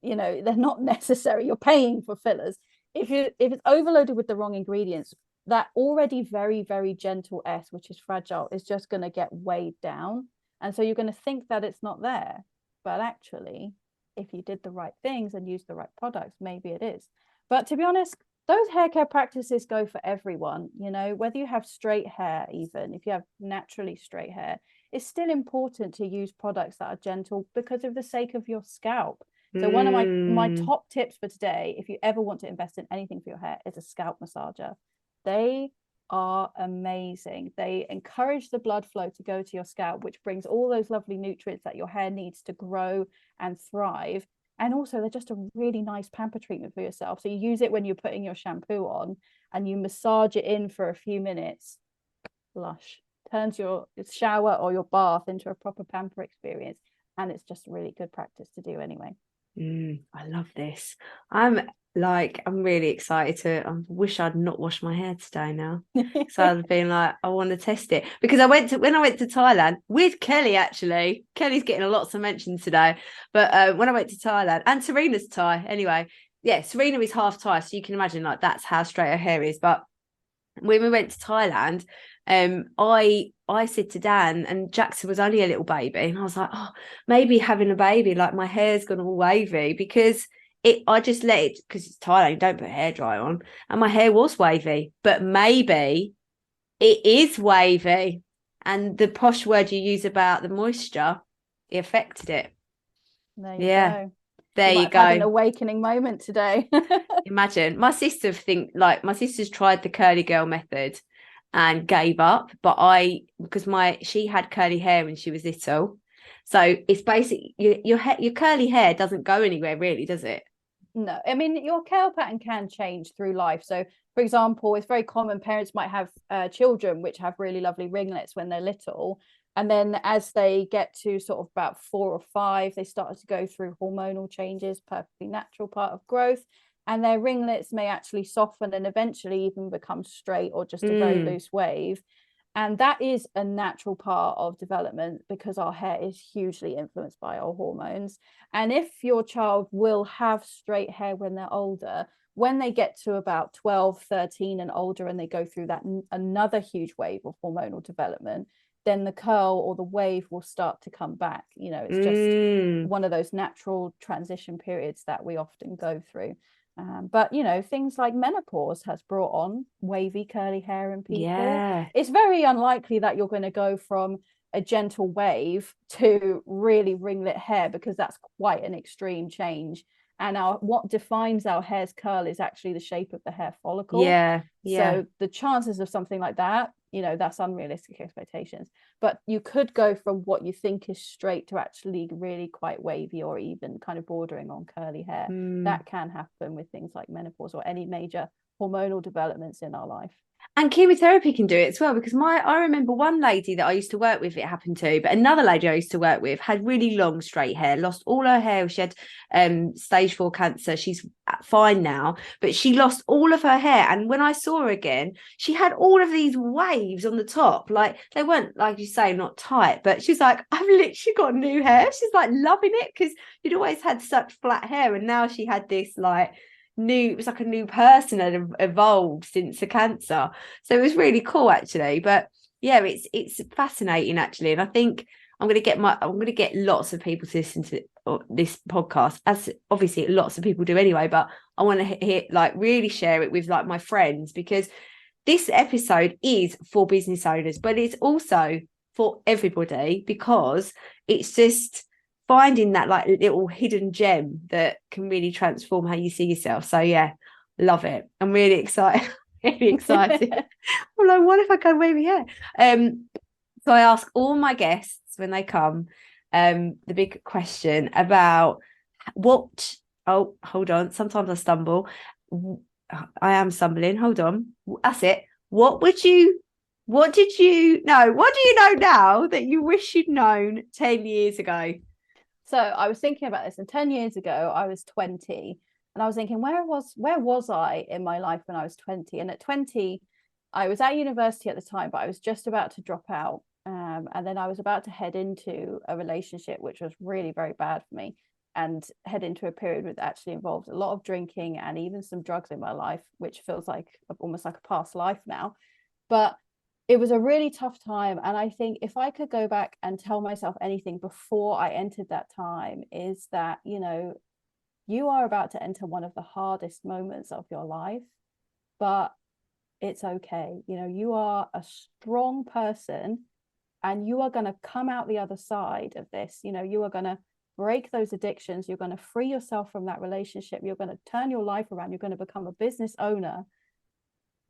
they're not necessary. You're paying for fillers. If it's overloaded with the wrong ingredients, that already very, very gentle S, which is fragile, is just going to get weighed down. And so you're going to think that it's not there. But actually, if you did the right things and used the right products, maybe it is. But to be honest, those hair care practices go for everyone. Whether you have straight hair, even if you have naturally straight hair, it's still important to use products that are gentle because of the sake of your scalp. So one of my top tips for today, if you ever want to invest in anything for your hair, is a scalp massager. They are amazing. They encourage the blood flow to go to your scalp, which brings all those lovely nutrients that your hair needs to grow and thrive. And also, they're just a really nice pamper treatment for yourself. So you use it when you're putting your shampoo on and you massage it in for a few minutes. Lush. Turns your shower or your bath into a proper pamper experience. And it's just really good practice to do anyway. I love this. I'm really excited to. I wish I'd not washed my hair today now. So I've been like, I want to test it because when I went to Thailand with Kelly. Actually, Kelly's getting lots of mention today. But when I went to Thailand, and Serena's Thai anyway. Yeah, Serena is half Thai, so you can imagine like that's how straight her hair is. But when we went to Thailand, I said to Dan, and Jackson was only a little baby, and I was like, oh, maybe having a baby, like my hair's gone all wavy because I just let it, because it's Thailand, you don't put hair dry on, and my hair was wavy, but maybe it is wavy, and the posh word you use about the moisture, it affected it. There you go. There you you have go. had an awakening moment today. Imagine my sister's tried the curly girl method and gave up, but because she had curly hair when she was little, so it's basically your curly hair doesn't go anywhere really, does it? No, I mean, your curl pattern can change through life. So for example, it's very common, parents might have children which have really lovely ringlets when they're little, and then as they get to sort of about 4 or 5, they start to go through hormonal changes, perfectly natural part of growth, and their ringlets may actually soften and eventually even become straight or just a very loose wave. And that is a natural part of development because our hair is hugely influenced by our hormones. And if your child will have straight hair when they're older, when they get to about 12, 13 and older, and they go through that another huge wave of hormonal development, then the curl or the wave will start to come back. It's just one of those natural transition periods that we often go through. But things like menopause has brought on wavy curly hair in people. Yeah. It's very unlikely that you're going to go from a gentle wave to really ringlet hair, because that's quite an extreme change. And what defines our hair's curl is actually the shape of the hair follicle. Yeah. So the chances of something like that, that's unrealistic expectations. but you could go from what you think is straight to actually really quite wavy or even kind of bordering on curly hair. That can happen with things like menopause or any major hormonal developments in our life. And chemotherapy can do it as well, because I remember one lady that I used to work with, it happened to, but another lady I used to work with had really long straight hair, lost all her hair. She had stage 4 cancer. She's fine now, but she lost all of her hair. And when I saw her again, she had all of these waves on the top. Like, they weren't, like you say, not tight, but she's like, I've literally got new hair. She's like loving it, because you'd always had such flat hair, and now she had this like new, it was like a new person had evolved since the cancer. So it was really cool, actually. But yeah, it's fascinating, actually. And I think I'm going to get lots of people to listen to this podcast, as obviously lots of people do anyway, but I want to hear, like, really share it with like my friends, because this episode is for business owners, but it's also for everybody, because it's just finding that like little hidden gem that can really transform how you see yourself. So yeah, love it. I'm really excited. Really excited. I'm like, what if I go wavy hair? So I ask all my guests when they come the big question about what, oh, hold on, sometimes I stumble. I am stumbling, hold on, that's it. What do you know now that you wish you'd known 10 years ago? So I was thinking about this, and 10 years ago I was 20, and I was thinking, where was I in my life when I was 20? And at 20, I was at university at the time, but I was just about to drop out. And then I was about to head into a relationship, which was really very bad for me, and head into a period that actually involved a lot of drinking and even some drugs in my life, which feels like almost like a past life now. But it was a really tough time. And I think if I could go back and tell myself anything before I entered that time, is that, you know, you are about to enter one of the hardest moments of your life, but it's okay. You know, you are a strong person, and you are going to come out the other side of this. You know, you are going to break those addictions. You're going to free yourself from that relationship. You're going to turn your life around. You're going to become a business owner,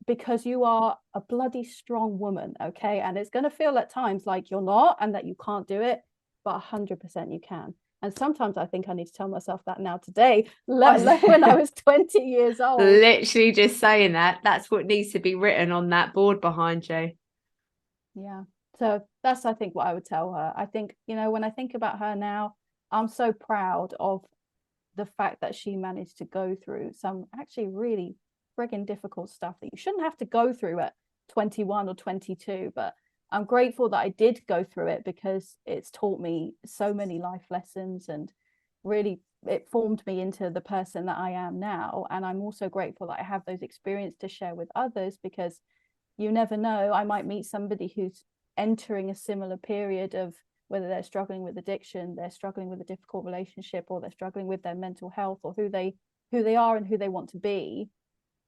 because you are a bloody strong woman. Okay. And it's going to feel at times like you're not, and that you can't do it, but 100% you can. And sometimes I think I need to tell myself that now today, let alone when I was 20 years old. Literally just saying that. That's what needs to be written on that board behind you. Yeah. So that's, I think, what I would tell her. I think, you know, when I think about her now, I'm so proud of the fact that she managed to go through some actually really friggin' difficult stuff that you shouldn't have to go through at 21 or 22. But I'm grateful that I did go through it, because it's taught me so many life lessons, and really it formed me into the person that I am now. And I'm also grateful that I have those experiences to share with others, because you never know, I might meet somebody who's entering a similar period of whether they're struggling with addiction, they're struggling with a difficult relationship, or they're struggling with their mental health, or who they are and who they want to be.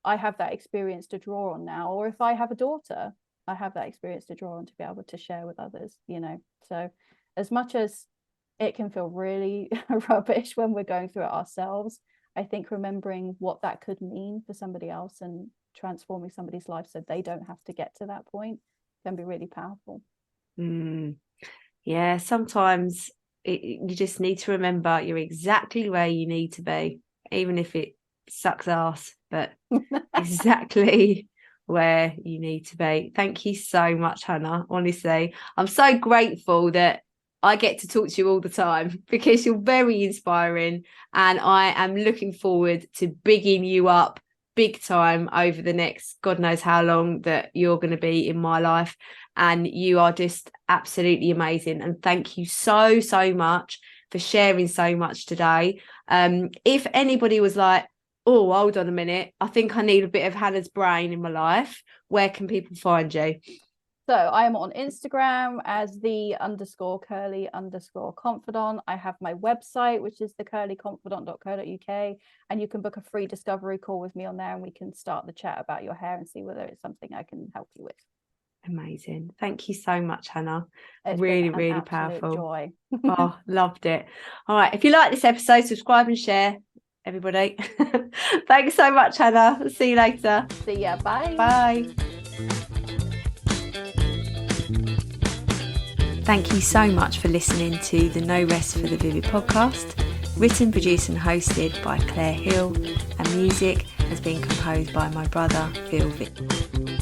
I have that experience to draw on now. Or if I have a daughter, I have that experience to draw on to be able to share with others, you know. So as much as it can feel really rubbish when we're going through it ourselves, I think remembering what that could mean for somebody else and transforming somebody's life so they don't have to get to that point can be really powerful. Yeah, sometimes you just need to remember you're exactly where you need to be, even if it sucks ass, but exactly where you need to be. Thank you so much, Hannah. Honestly, I'm so grateful that I get to talk to you all the time, because you're very inspiring, and I am looking forward to bigging you up big time over the next God knows how long that you're going to be in my life. And you are just absolutely amazing. And thank you so much for sharing so much today. If anybody was like, oh, hold on a minute, I think I need a bit of Hannah's brain in my life, where can people find you? So I am on Instagram as _curly_confidant. I have my website, which is thecurlyconfidant.co.uk, and you can book a free discovery call with me on there, and we can start the chat about your hair and see whether it's something I can help you with. Amazing. Thank you so much, Hannah. It's really, been really an powerful. Joy. Oh, loved it. All right. If you like this episode, subscribe and share, everybody. Thanks so much, Hannah. See you later. See ya. Bye. Bye. Thank you so much for listening to the No Rest for the Vivid podcast, written, produced and hosted by Claire Hill, and music has been composed by my brother Phil Vick.